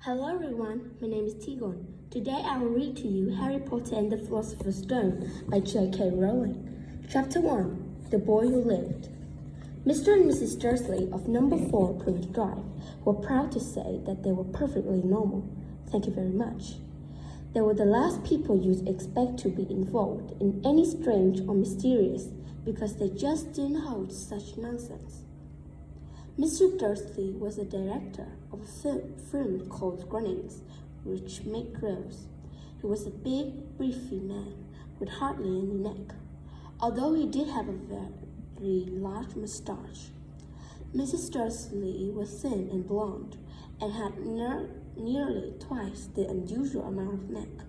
Hello everyone, my name is Tigon. Today I will read to you Harry Potter and the Philosopher's Stone by J.K. Rowling. Chapter 1, The Boy Who Lived. Mr. and Mrs. Dursley of number 4 Plymouth Drive were proud to say that they were perfectly normal. Thank you very much. They were the last people you'd expect to be involved in any strange or mysterious because they just didn't hold such nonsense. Mr. Dursley was a director of a firm called Grunnings, which made grills. He was a big, beefy man with hardly any neck, although he did have a very large moustache. Mrs. Dursley was thin and blonde and had nearly twice the unusual amount of neck,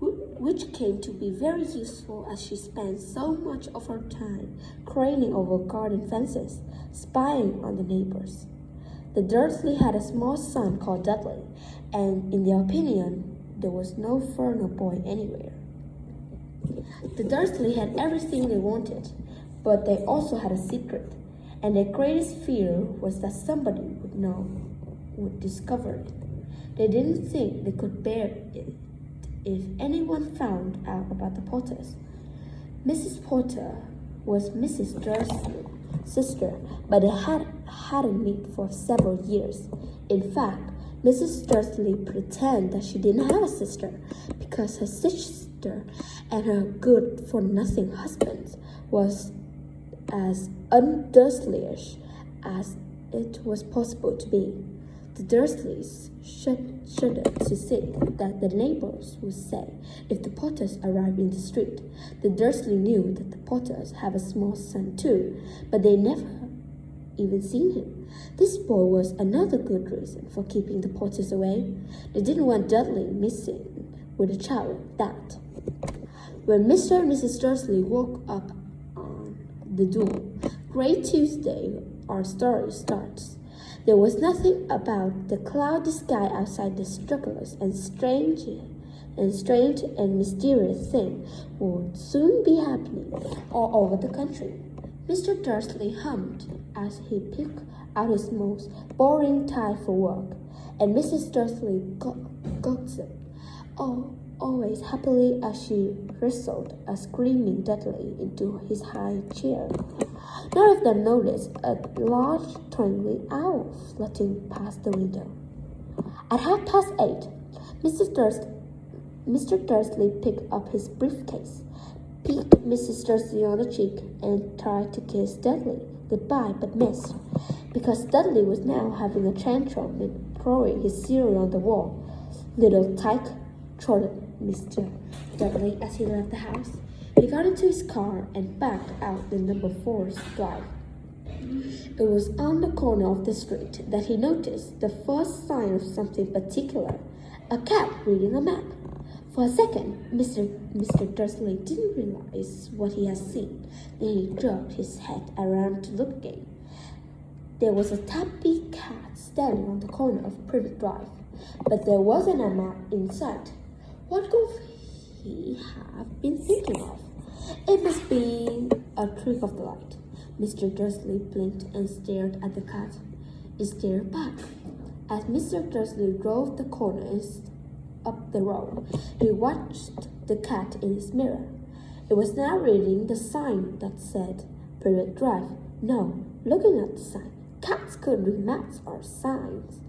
which came to be very useful as she spent so much of her time craning over garden fences, spying on the neighbors. The Dursley had a small son called Dudley, and in their opinion, there was no further boy anywhere. The Dursley had everything they wanted, but they also had a secret, and their greatest fear was that somebody would discover it. They didn't think they could bear it if anyone found out about the Potters. Mrs. Potter was Mrs. Dursley's sister, but they hadn't met for several years. In fact, Mrs. Dursley pretended that she didn't have a sister because her sister and her good-for-nothing husband was as un-Dursleyish as it was possible to be. The Dursleys shuddered to think that the neighbors would say if the Potters arrived in the street. The Dursley knew that the Potters have a small son too, but they never even seen him. This boy was another good reason for keeping the Potters away. They didn't want Dudley missing with a child like that. When Mr. and Mrs. Dursley woke up on the duel, Great Tuesday, our story starts. There was nothing about the cloudy sky outside the strugglers, and strange and mysterious thing would soon be happening all over the country. Mr. Dursley hummed as he picked out his most boring tie for work, and Mrs. Dursley gossiped, always happily as she wrestled a screaming Dudley into his high chair. None of them noticed a large twinkling owl flitting past the window. At 8:30, Mr. Dursley picked up his briefcase, peeked Mrs. Dursley on the cheek, and tried to kiss Dudley goodbye, but missed, because Dudley was now having a tantrum and throwing his cereal on the wall. "Little tyke," chortled Mr. Dudley as he left the house. He got into his car and backed out the number 4's drive. It was on the corner of the street that he noticed the first sign of something particular, a cat reading a map. For a second, Mr. Dursley didn't realize what he had seen. Then he jerked his head around to look again. There was a tabby cat standing on the corner of Plymouth Drive, but there wasn't a map in sight. What could he have been thinking of? It must be a trick of the light. Mr. Dursley blinked and stared at the cat. It stared back. As Mr. Dursley drove the corner and up the road, he watched the cat in his mirror. It was now reading the sign that said Plymouth Drive. No, looking at the sign, cats couldn't read maps or signs.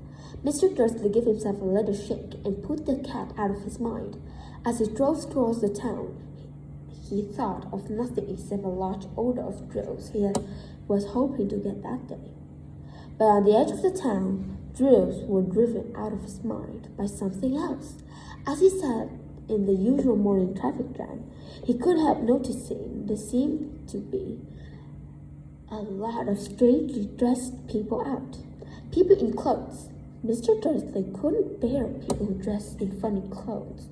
Mr. Dursley gave himself a little shake and put the cat out of his mind. As he drove towards the town, he thought of nothing except a large order of drills he was hoping to get that day. But on the edge of the town, drills were driven out of his mind by something else. As he sat in the usual morning traffic jam, he couldn't help noticing there seemed to be a lot of strangely dressed people out. People in clothes. Mr. Dursley couldn't bear people who dressed in funny clothes.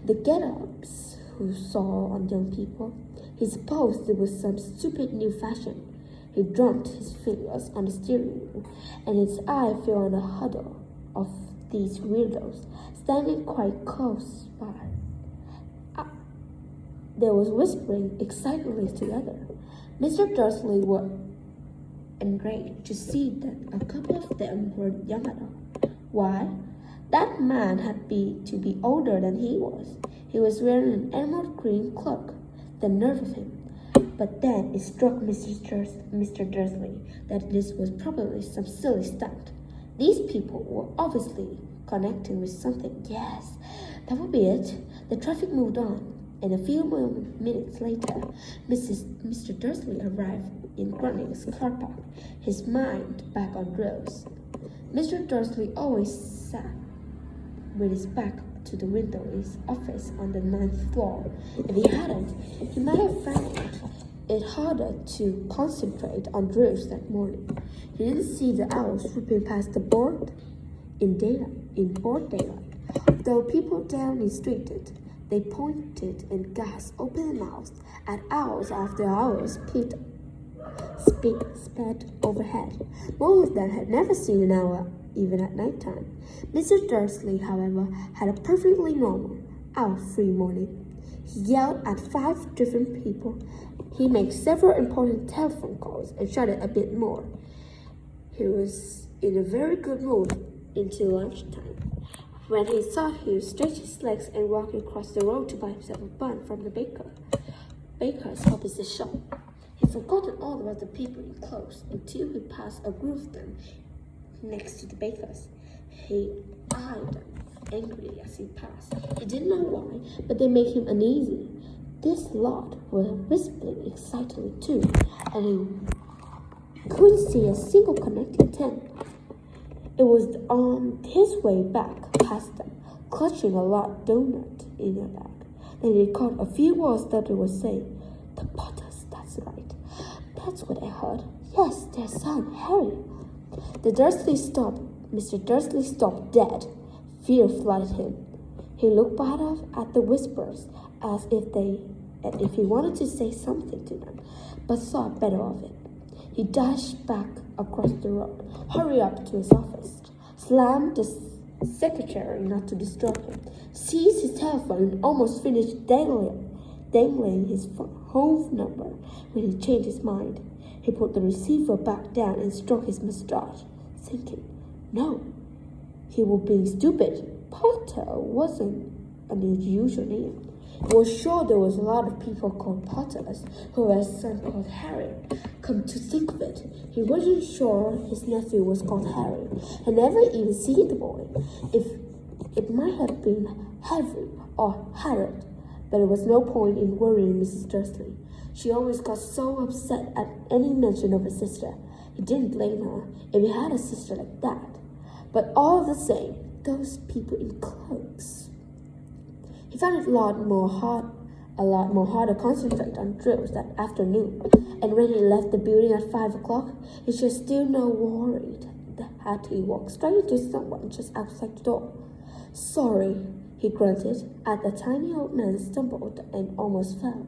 The get-ups who saw on young people. He supposed it was some stupid new fashion. He drummed his fingers on the steering wheel, and his eye fell on a huddle of these weirdos standing quite close by. They was whispering excitedly together. Mr. Dursley was enraged to see that a couple of them were young enough. Why, That man had to be older than he was. He was wearing an emerald green cloak. The nerve of him. But then it struck Mr. Dursley that this was probably some silly stunt. These people were obviously connecting with something. Yes, that would be it. The traffic moved on, and a few minutes later, Mr. Dursley arrived in Grunning's car park, his mind back on drills. Mr. Dursley always sat with his back to the window in his office on the 9th floor. If he hadn't, he might have found it harder to concentrate on drills that morning. He didn't see the owls swooping past the board in broad daylight. Though people down the street did, they pointed and gasped open-mouthed at owls after owls sped overhead. Most of them had never seen an owl, even at night time. Mr. Dursley, however, had a perfectly normal, owl-free morning. He yelled at 5 different people. He made several important telephone calls and shouted a bit more. He was in a very good mood until lunchtime, when he thought he would stretch his legs and walk across the road to buy himself a bun from the baker's opposite shop. He'd forgotten all about the people in clothes until he passed a group of them next to the baker's. He eyed them angrily as he passed. He didn't know why, but they made him uneasy. This lot were whispering excitedly too, and he couldn't see a single connecting tent. It was on his way back past them, clutching a large donut in her bag. Then he caught a few words that they were saying. The Potters, that's right. That's what I heard. Yes, their son, Harry. Mr. Dursley stopped dead. Fear flooded him. He looked back at the whispers as if he wanted to say something to them, but thought better of it. He dashed back across the road, hurried up to his office, slammed the secretary not to disturb him, seized his telephone, and almost finished dangling his home number when he changed his mind. He put the receiver back down and stroked his mustache, thinking, no, he was being stupid. Potter wasn't an unusual name. He was sure there was a lot of people called Potters who had a son called Harry. Come to think of it, he wasn't sure his nephew was called Harry, and never even seen the boy. If it might have been Harry or Harold, but there was no point in worrying Mrs. Dursley. She always got so upset at any mention of her sister. He didn't blame her if he had a sister like that. But all the same, those people in cloaks. He found it a lot more hard to concentrate on drills that afternoon. And when he left the building at 5 o'clock, he was still not worried that he walked straight into someone just outside the door. Sorry, he grunted, as the tiny old man stumbled and almost fell.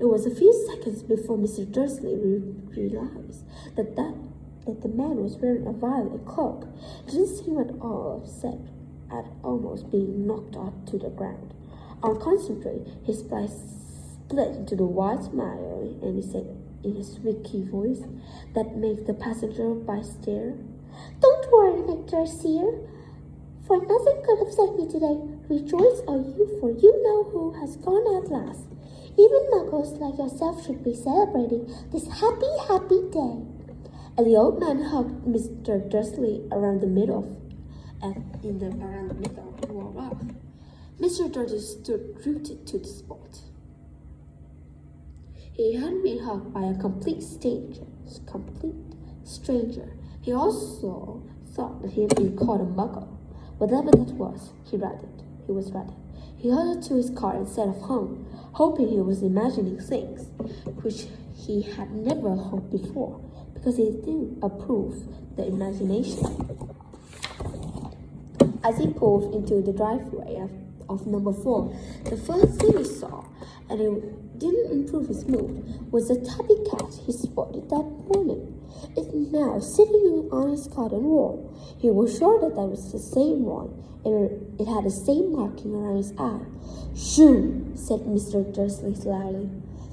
It was a few seconds before Mr. Dursley realized that the man was wearing a violet cloak. He didn't seem at all upset at almost being knocked out to the ground. Unconcentrated, his eyes split into the wide smile, and he said in a squeaky voice that made the passerby stare, Don't worry, Mr. Seer, for nothing could upset me today. Rejoice are you, for you know who has gone at last. Even muggles like yourself should be celebrating this happy, happy day. And the old man hugged Mr. Dursley around the middle and walked off. Mr. Dursley stood rooted to the spot. He hadn't been hugged by a complete stranger. He also thought that he had been called a muggle. Whatever that was, he was rattled. He hurried to his car and set off home, hoping he was imagining things which he had never hoped before, because he didn't approve the imagination. As he pulled into the driveway of number 4, the first thing he saw, and it didn't improve his mood, was the tabby cat he spotted that morning. It's now sitting on his garden wall. He was sure that was the same one, and it had the same marking around his eye. Shoo, said Mr. Dursley loudly.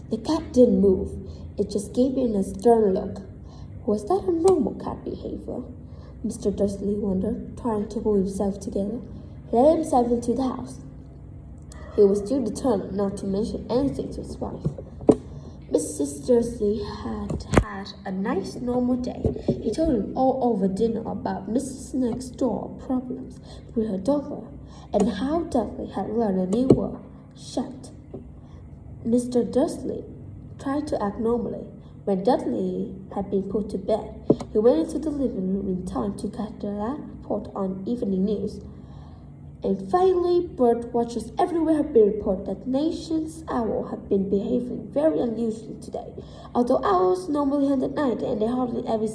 The cat didn't move. It just gave him a stern look. Was that a normal cat behavior? Mr. Dursley wondered, trying to pull himself together. let himself into the house. He was too determined not to mention anything to his wife. Mrs. Dursley had had a nice normal day. He told him all over dinner about Mrs. Next Door problems with her daughter and how Dudley had learned a new word, shut. Mr. Dursley tried to act normally. When Dudley had been put to bed, he went into the living room in time to catch the last report on evening news. And finally, bird watchers everywhere have been reported that the nation's owl have been behaving very unusually today. Although owls normally hunt at night and they're hardly ever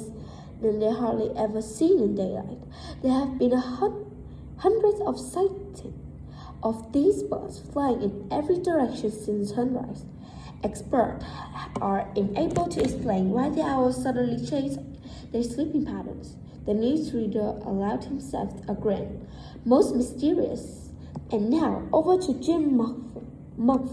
seen in daylight, there have been hundreds of sightings of these birds flying in every direction since sunrise. Experts are unable to explain why the owls suddenly changed their sleeping patterns. The newsreader allowed himself a grin. Most mysterious. And now, over to Jim Muffins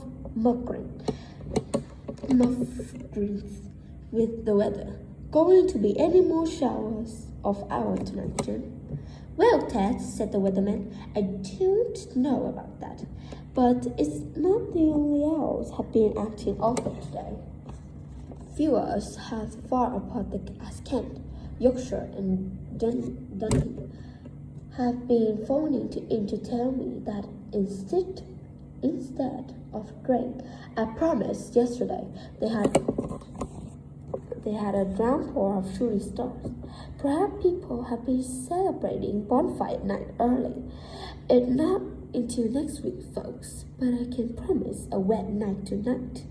with the weather. Going to be any more showers of owls tonight, Jim? Well, Ted, said the weatherman, I don't know about that. But it's not the only owls have been acting awful today. Few as far apart as Kent, Yorkshire, and Dundee have been phoning in to tell me that instead of rain, I promised yesterday they had a downpour of shooting stars. Perhaps people have been celebrating bonfire night early. It's not until next week, folks, but I can promise a wet night tonight.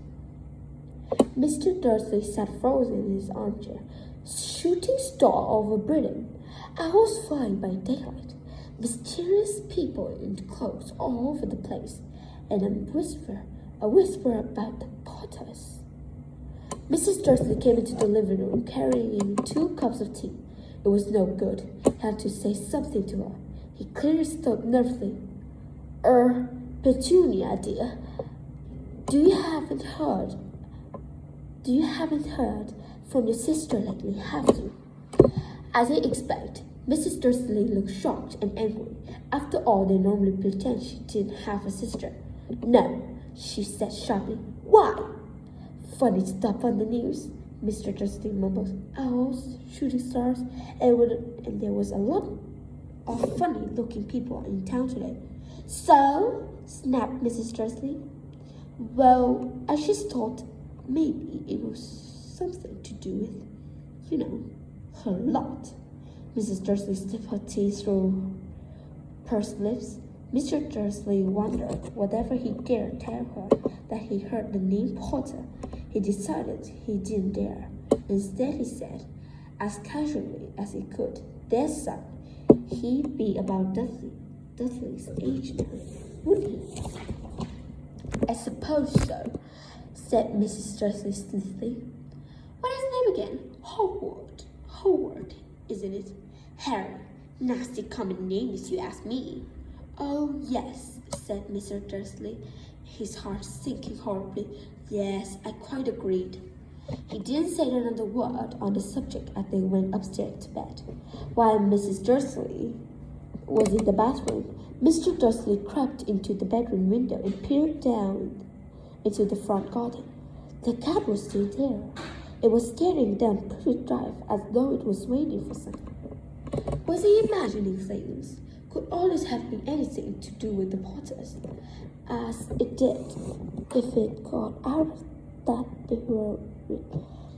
Mr. Dursley sat frozen in his armchair. Shooting star over Britain. Owls flying by daylight. Mysterious people in clothes all over the place. And a whisper about the Potters. Mrs. Dursley came into the living room carrying 2 cups of tea. It was no good. He had to say something to her. He cleared his throat nervously. Petunia, dear, you haven't heard from your sister lately, have you? As he expected, Mrs. Dursley looked shocked and angry. After all, they normally pretend she didn't have a sister. No, she said sharply. Why? Funny stuff on the news, Mr. Dursley mumbled. Owls, shooting stars, and there was a lot of funny-looking people in town today. So, snapped Mrs. Dursley. Well, I just thought maybe it was something to do with, her lot. Mrs. Dursley slipped her tea through pursed lips. Mr. Dursley wondered whatever he dared tell her that he heard the name Potter. He decided he didn't dare. Instead, he said, as casually as he could, their son, he'd be about Dudley's age now, wouldn't he? I suppose so, said Mrs. Dursley stiffly. What is his name again? Howard, isn't it? Harry. Nasty common name, if you ask me. Oh, yes, said Mr. Dursley, his heart sinking horribly. Yes, I quite agreed. He didn't say another word on the subject as they went upstairs to bed. While Mrs. Dursley was in the bathroom, Mr. Dursley crept into the bedroom window and peered down into the front garden. The cat was still there. It was staring down Privet Drive as though it was waiting for something. Was he imagining things? Could all this have been anything to do with the Potters? As it did, if it got out that they were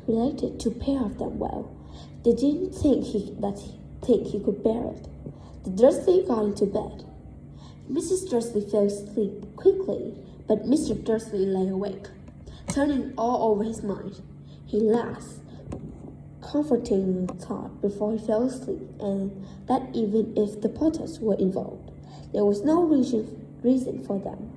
related to a pair of them, well, they didn't think he could bear it. The Dursley got into bed. Mrs. Dursley fell asleep quickly, but Mr. Dursley lay awake, turning all over his mind. He laughed, comforting thought before he fell asleep, and that even if the Potters were involved, there was no reason for them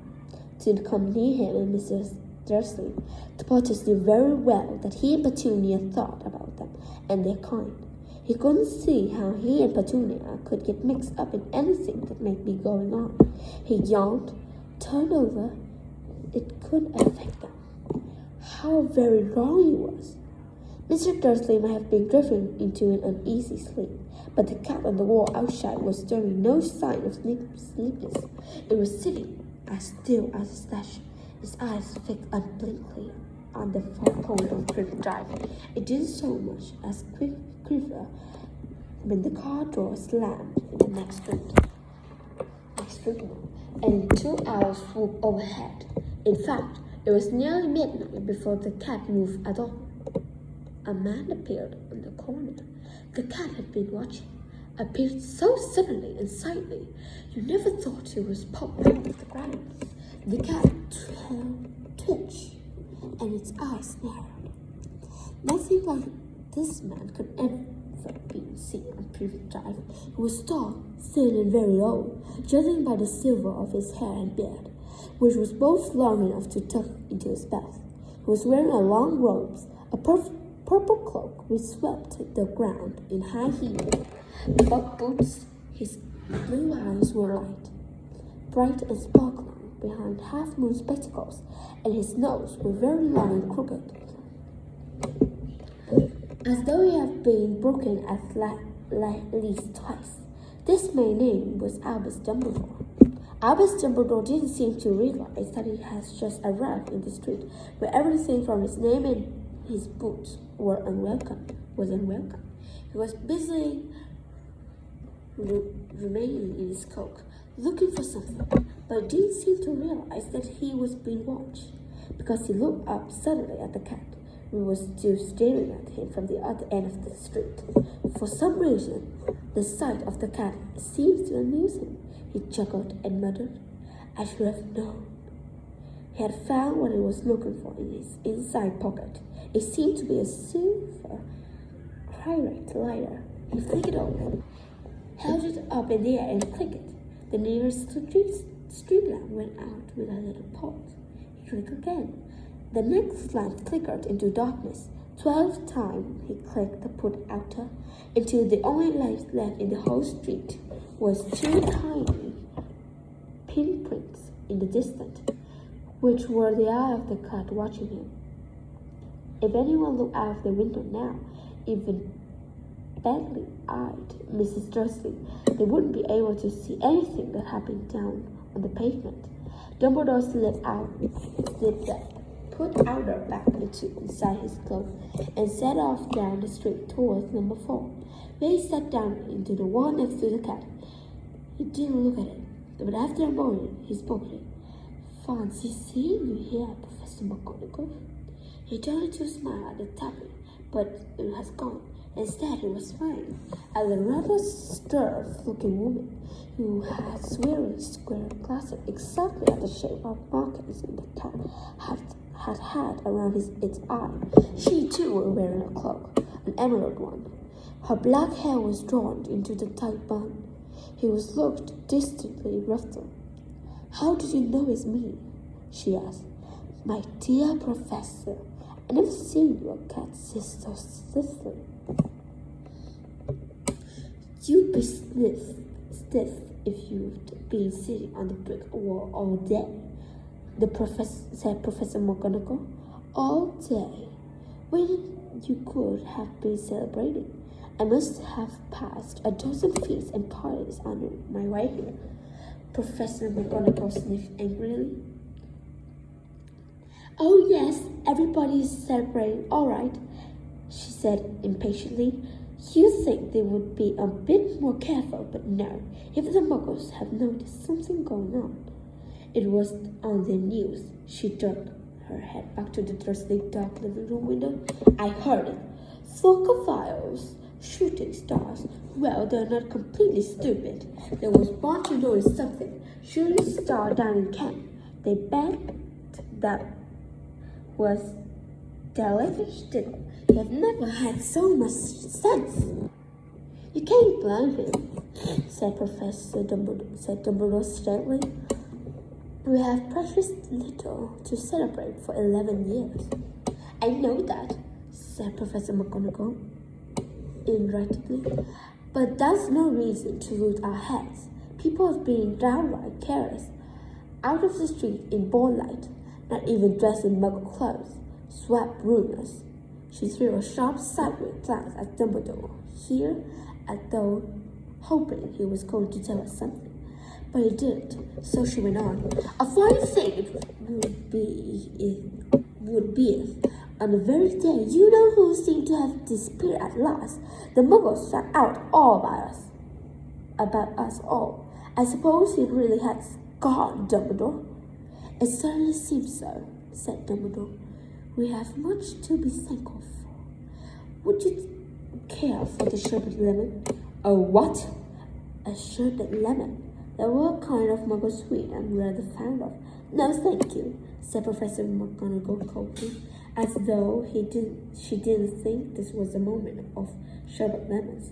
to come near him and Mrs. Dursley. The Potters knew very well that he and Petunia thought about them and their kind. He couldn't see how he and Petunia could get mixed up in anything that might be going on. He yawned, turned over. It couldn't affect them. How very wrong he was. Mr. Dursley might have been drifting into an uneasy sleep, But the cat on the wall outside was showing no sign of sleepiness. It was sitting as still as a statue, its eyes fixed unblinkingly on the far corner of Privet Drive. It didn't so much as quiver when the car door slammed in the next street and 2 hours swooped overhead. In fact, it was nearly midnight before the cat moved at all. A man appeared on the corner. The cat had been watching, appeared so suddenly and silently, you never thought he was popped out of the ground. The cat twitched, and its eyes narrowed. Nothing like this man could ever be seen on Privet Drive. He was tall, thin, and very old, judging by the silver of his hair and beard, which was both long enough to tuck into his belt. He was wearing a long robes, a purple cloak which swept the ground in high heeled buck boots. His blue eyes were light, bright and sparkling behind half-moon spectacles, and his nose was very long and crooked, as though he had been broken at least twice. This man's name was Albus Dumbledore. Albus Dumbledore didn't seem to realize that he had just arrived in the street where everything from his name and his boots was unwelcome. He was busy remaining in his cloak, looking for something, but didn't seem to realize that he was being watched, because he looked up suddenly at the cat, who was still staring at him from the other end of the street. For some reason, the sight of the cat seemed to amuse him. He chuckled and muttered, "I should have known." He had found what he was looking for in his inside pocket. It seemed to be a silver Cyrite lighter. He flicked it open, held it up in the air, and clicked it. The nearest street lamp went out with a little pulse. He clicked again. The next lamp flickered into darkness. 12 times he clicked the put outer, until the only light left in the whole street was 2 tiny pinpricks in the distance, which were the eye of the cat watching him. If anyone looked out of the window now, even badly-eyed Mrs. Dursley, they wouldn't be able to see anything that happened down on the pavement. Dumbledore slipped the put outer back inside his cloak and set off down the street towards number 4, where he sat down into the wall next to the cat. He didn't look at it, but after a moment he spoke to it. "Fancy seeing you here, Professor McGonagall." He turned to smile at the tablet, but it has gone. Instead, he was smiling at a rather sturdy-looking woman who had square glasses exactly at the shape of markings in the cat had around its eye. She, too, was wearing a cloak, an emerald one. Her black hair was drawn into the tight bun. He was looked distantly ruffled. "How did you know it's me?" she asked. "My dear Professor, I never seen your cat sit so stiffly." "You'd be stiff if you'd been sitting on the brick wall all day," said Professor McGonagall. "All day, when you could have been celebrating. I must have passed a dozen feasts and parties on my way here." Professor McGonagall sniffed angrily. "Oh yes, everybody is celebrating, all right," she said impatiently. "You'd think they would be a bit more careful, but no. If the Muggles have noticed something going on, it was on the news." She jerked her head back to the Dursley dark living room window. "I heard it. Thornfiles, shooting stars. Well, they're not completely stupid. They was bound to notice something. Shooting star down in Kent. They bet that was Delish did. They've never had so much sense." "You can't blame him," said Dumbledore steadily. "We have precious little to celebrate for 11 years. "I know that," said Professor McGonagall irritably, "but that's no reason to lose our heads. People have been downright careless, out of the street in ball light, not even dressed in Muggle clothes. Swap rumors." She threw a sharp sideways glance at Dumbledore here as though hoping he was going to tell us something. But he didn't, so she went on. A fine thing it would be if, on the very day you know who seemed to have disappeared at last, the Muggles found out all about us all. I suppose he really has gone, Dumbledore. It certainly seems so, said Dumbledore. We have much to be thankful for. Would you care for the sherbet lemon? A what? A sherbet lemon. They were kind of Muggle sweet and rather fond of. No, thank you, said Professor McGonagall coldly, as though she didn't think this was a moment of sherbet lemons.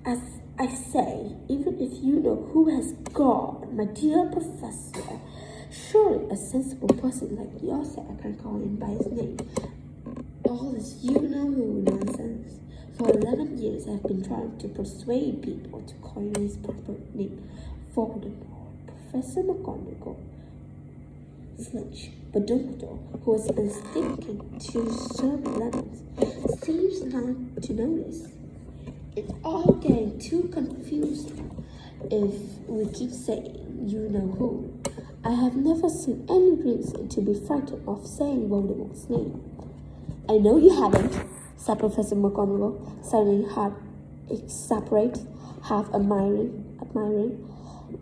As I say, even if you know who has gone, my dear Professor, surely a sensible person like yourself can call him by his name. All this you-know-who nonsense. For 11 years I've been trying to persuade people to call him his proper name, Voldemort. Professor McGonagall flinched, but Dumbledore, who was thinking to serve lemons, seems not to notice. It's all getting too confusing if we keep saying you-know-who. I have never seen any reason to be frightened of saying Voldemort's name. I know you haven't, said Professor McGonagall, suddenly half exasperated, half admiring.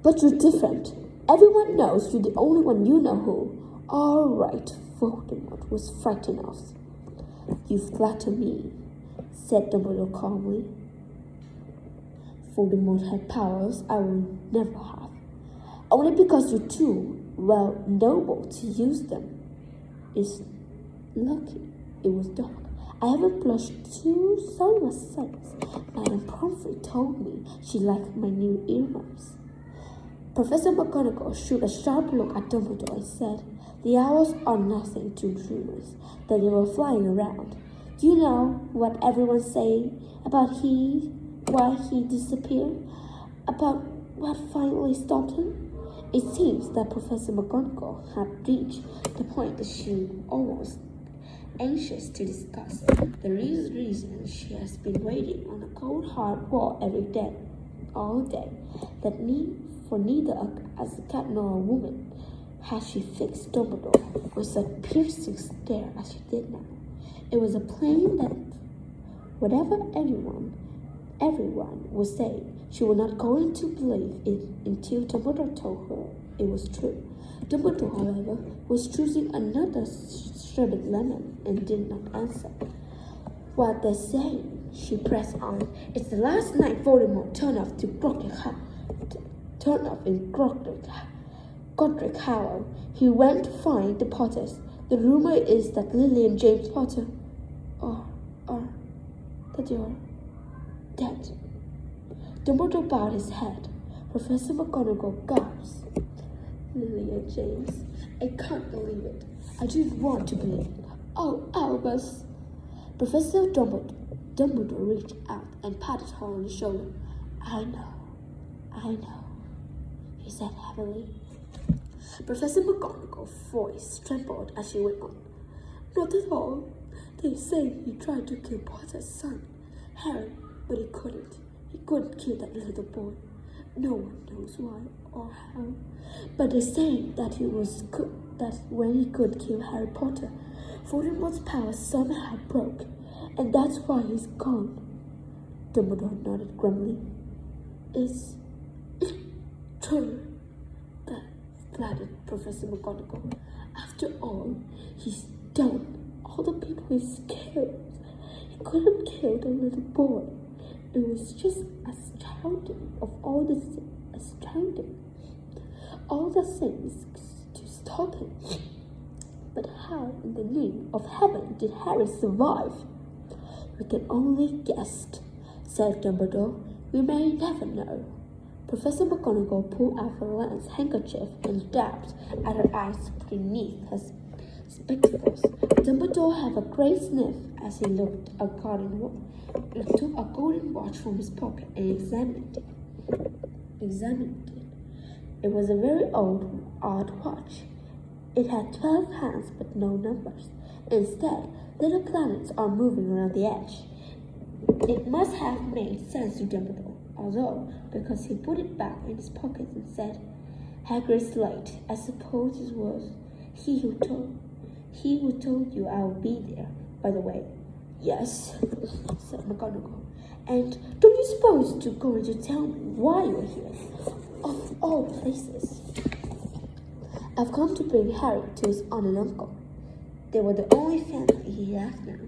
But you're different. Everyone knows you're the only one you know who. All right, Voldemort was frightened of. You flatter me, said Dumbledore calmly. Voldemort had powers I will never have. Only because you're too, well, noble to use them. It's lucky it was dark. I haven't blushed so much since Madame Pomfrey told me she liked my new earmuffs. Professor McGonagall shoot a sharp look at Dumbledore and said, the owls are nothing to dreamers, that they were flying around. Do you know what everyone's saying about why he disappeared? About what finally stopped him? It seems that Professor McGonagall had reached the point that she almost anxious to discuss. The reason she has been waiting on a cold hard wall all day, that for neither as a cat nor a woman had she fixed Dumbledore with a piercing stare as she did now. It was plain that whatever everyone was saying, she was not going to believe it until Dumbledore told her it was true. Dumbledore, however, was choosing another sherbet lemon and did not answer. What they're saying, she pressed on. It's the last night Voldemort turned up in Godric Hollow. He went to find the Potters. The rumor is that Lily and James Potter are dead. Dumbledore bowed his head. Professor McGonagall gasped. Lily and James, I can't believe it. I didn't want to believe it. Oh, Albus! Professor Dumbledore reached out and patted her on the shoulder. I know, he said heavily. Professor McGonagall's voice trembled as she went on. Not at all. They say he tried to kill Potter's son, Harry, but he couldn't. He couldn't kill that little boy. No one knows why or how. But they say that when he could kill Harry Potter, Voldemort's power somehow broke, and that's why he's gone. Dumbledore nodded grimly. It's true, that flattered Professor McGonagall. After all, he's done. All the people he's killed. He couldn't kill the little boy. It was just astounding all the things to stop him. But how in the name of heaven did Harry survive? We can only guess, said Dumbledore. We may never know. Professor McGonagall pulled out her lance handkerchief and dabbed at her eyes beneath her spectacles. Dumbledore had a great sniff as he took a golden watch from his pocket and examined it. It was a very odd watch. It had 12 hands but no numbers. Instead, little planets are moving around the edge. It must have made sense to Dumbledore, although, because he put it back in his pocket and said, Hagrid's late. I suppose it was he who told you I would be there, by the way. Yes, said McGonagall. And don't you suppose you're going to tell me why you're here? Of all places. I've come to bring Harry to his aunt and uncle. They were the only family he has now.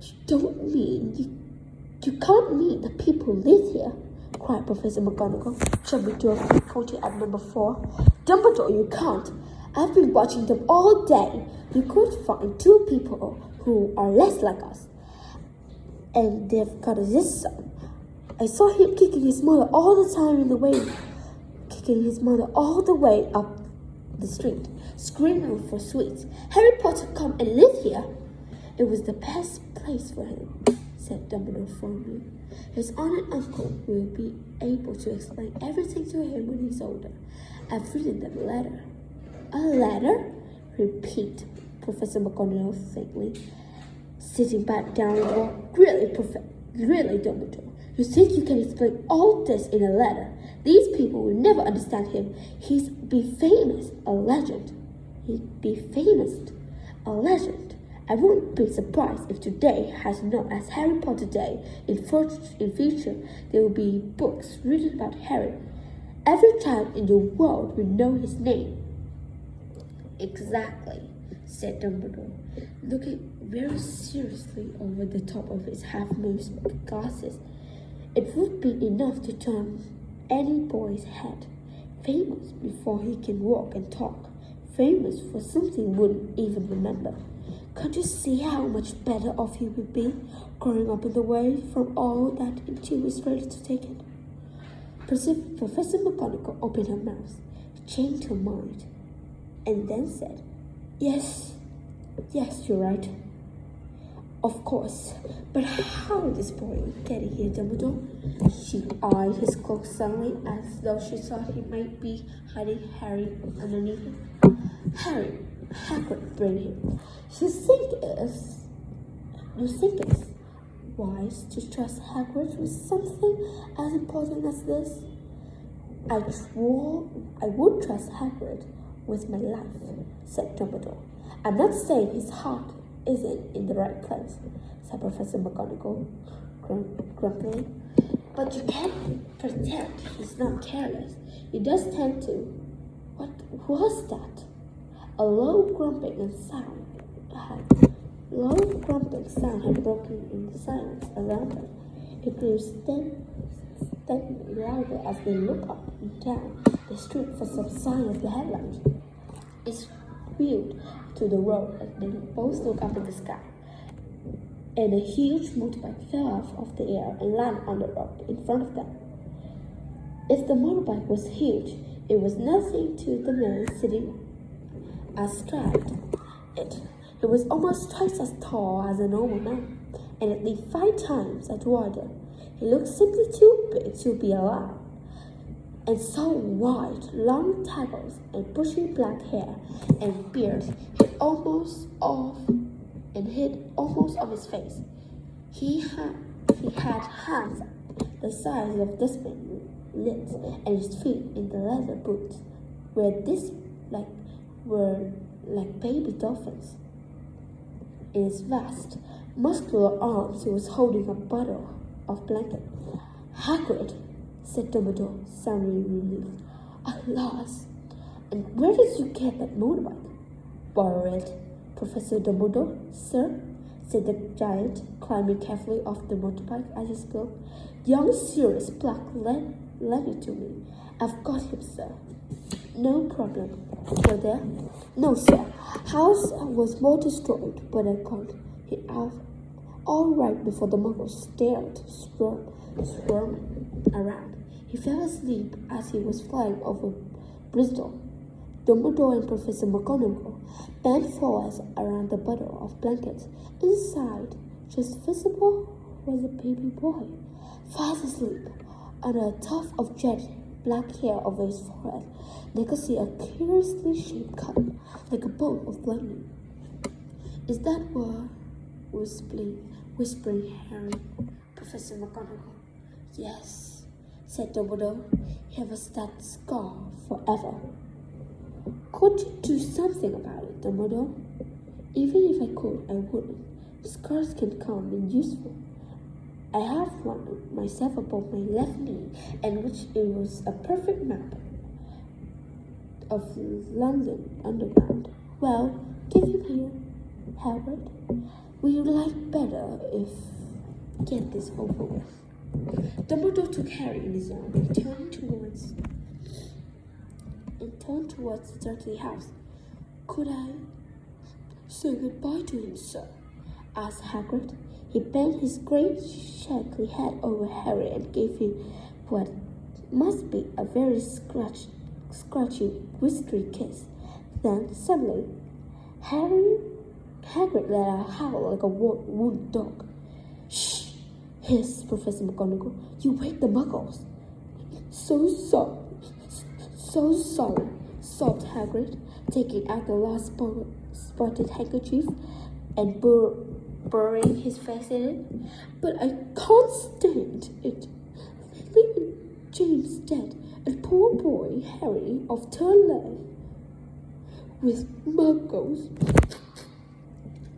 You don't mean you can't mean the people who live here, cried Professor McGonagall, jumping to her feet, pointing at number 4. Dumbledore, you can't. I've been watching them all day. You could find 2 people who are less like us. And they've got this son. I saw him kicking his mother all the time in the way, up the street, screaming for sweets. Harry Potter, come and live here. It was the best place for him, said Dumbledore firmly. His aunt and uncle will be able to explain everything to him when he's older. I've written them a letter. A letter? Repeat Professor McGonagall faintly, sitting back down and walk. Really, Dumbledore. You think you can explain all this in a letter? These people will never understand him. He'd be famous, a legend. I wouldn't be surprised if today has known as Harry Potter Day. In future, there will be books written about Harry. Every child in the world will know his name. Exactly, said Dumbledore, looking very seriously over the top of his half-moon glasses. It would be enough to turn any boy's head. Famous before he can walk and talk. Famous for something he wouldn't even remember. Can't you see how much better off he would be growing up in the way from all that until he was ready to take it? Professor McGonagall opened her mouth, changed her mind, and then said, Yes, you're right. Of course, but how did this boy get here, Dumbledore? She eyed his cloak suddenly as though she thought he might be hiding Harry underneath it. Harry, Hagrid bring him. You think it's wise to trust Hagrid with something as important as this? I would trust Hagrid with my life, said Dumbledore. I'm not saying his heart isn't in the right place, said Professor McGonagall grumpily. But you can't pretend he's not careless. He does tend to. What was that? A low grumping sound had broken in the silence around them. It grew steadily louder as they looked up and down the street for some sign of the headlights. It wheeled to the road and they both looked up in the sky. And a huge motorbike fell off of the air and landed on the road in front of them. If the motorbike was huge, it was nothing to the man sitting astride it. It was almost twice as tall as a normal man, and at least 5 times as wider. He looked simply too big to be alive, and so wide, long taggles and bushy black hair and beard hid almost off his face. He had hands the size of dustbin lids, and his feet in the leather boots were like baby dolphins. In his vast, muscular arms, he was holding a bundle of blankets. Hagrid, said Dumbledore, sounding relieved. At last. And where did you get that motorbike? Borrow it, Professor Dumbledore, sir, said the giant, climbing carefully off the motorbike as he spoke. Young Sirius Black lent it to me. I've got him, sir. No problem. Were there? No, sir. House was more destroyed, but I got it out all right before the muggles dared to swarm around. He fell asleep as he was flying over Bristol. Dumbledore and Professor McGonagall bent forwards around the bundle of blankets. Inside, just visible, was a baby boy, fast asleep, under a tuft of jet black hair over his forehead. They could see a curiously shaped cut, like a bolt of lightning. Is that what? whispering Harry. Professor McGonagall. Yes, said Dumbledore. He has that scar forever. Could you do something about it, Dumbledore? Even if I could, I wouldn't. Scars can come in useful. I have one myself above my left knee, and which it was a perfect map of London Underground. Well, give him here, Hagrid. Would you like better if get this over with? Dumbledore took Harry in his arm and turned towards the Dursley house. Could I say goodbye to him, sir? Asked Hagrid. He bent his great shaggy head over Harry and gave him what must be a very scratchy, whiskery kiss. Then, suddenly, Hagrid let out a howl like a wounded dog. Shh! Hissed Professor McGonagall. You wake the muggles. So sorry, sobbed Hagrid, taking out the last spotted handkerchief and burying his face in it. But I can't stand it. Leaving James dead, and poor boy Harry of Turnley with muggles.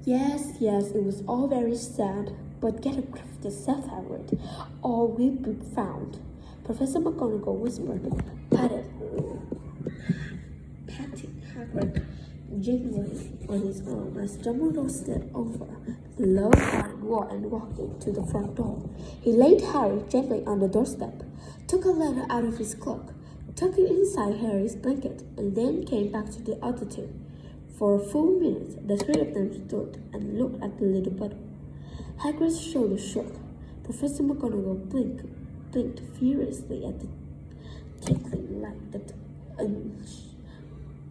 Yes, it was all very sad, but get a grip of yourself, Hagrid. All will be found. Professor McGonagall whispered, patting Hagrid gently on his arm as Dumbledore stepped over the low iron wall and walked into the front door. He laid Harry gently on the doorstep, took a letter out of his cloak, tucked it inside Harry's blanket, and then came back to the other two. For a full minute, the three of them stood and looked at the little bottle. Hagrid's shoulders shook. Professor McGonagall blinked furiously at the tinkling light that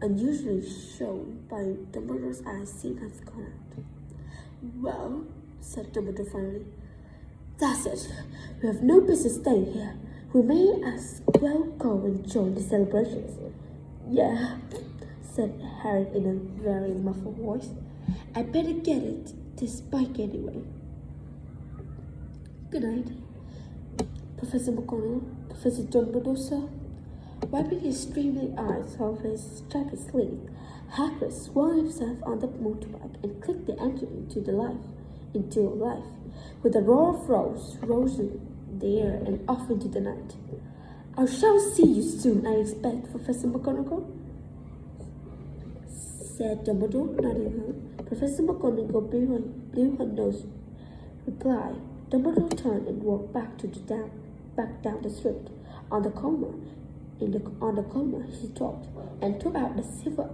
unusually shone by Dumbledore's eyes seemed to have gone out. Well, said Dumbledore finally, that's it. We have no business staying here. We may as well go and join the celebrations. Yeah, said Harry in a very muffled voice. I better get this bike anyway. Good night, Professor McGonagall. Professor Dumbledore, sir. Wiping his streaming eyes off his jacket sleeve, Hagrid swung himself on the motorbike and clicked the engine into life. With a roar of rose in the air and off into the night. I shall see you soon, I expect, Professor McGonagall, said Dumbledore, nodding her. Professor McGonagall blew her nose reply. Dumbledore turned and walked back down the street. On the corner, he stopped and took out the silver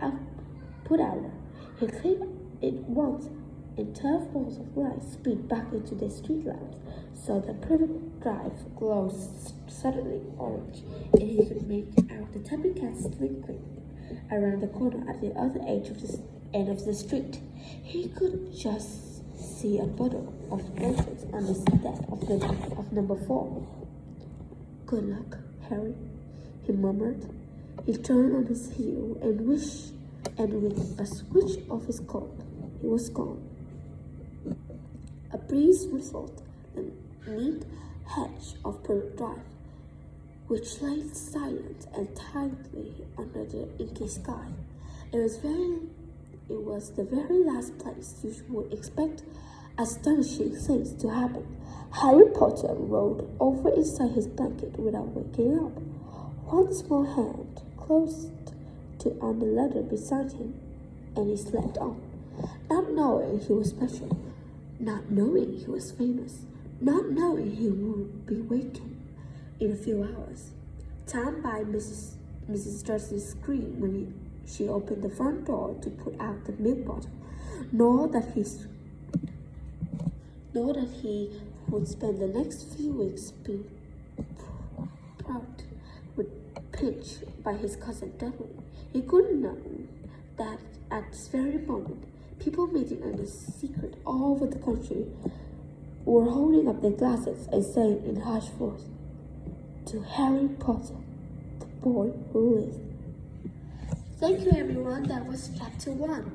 put-outer. He clicked it once, and 12 balls of light sped back into the street lamps, so the private drive glowed suddenly orange, and he could make out the tabby cats twinkling around the corner at the other end of the street. He could just see a bottle of entrance on the step of number 4. Good luck, Harry, he murmured. He turned on his heel and with a switch of his coat, he was gone. A breeze whistled the neat hedge of Privet Drive, which lay silent and tightly under the inky sky. It was the very last place you would expect astonishing things to happen. Harry Potter rolled over inside his blanket without waking up. One small hand closed on the letter beside him, and he slept on, not knowing he was special, not knowing he was famous, not knowing he would be wakened in a few hours, timed by Mrs. Dursley's scream when she opened the front door to put out the milk bottle, nor that he would spend the next few weeks being proud with Pinch by his cousin Dudley. He couldn't know that at this very moment, people meeting in the secret all over the country were holding up their glasses and saying in hushed voice, "To Harry Potter, the boy who lived." Thank you, everyone. That was chapter 1.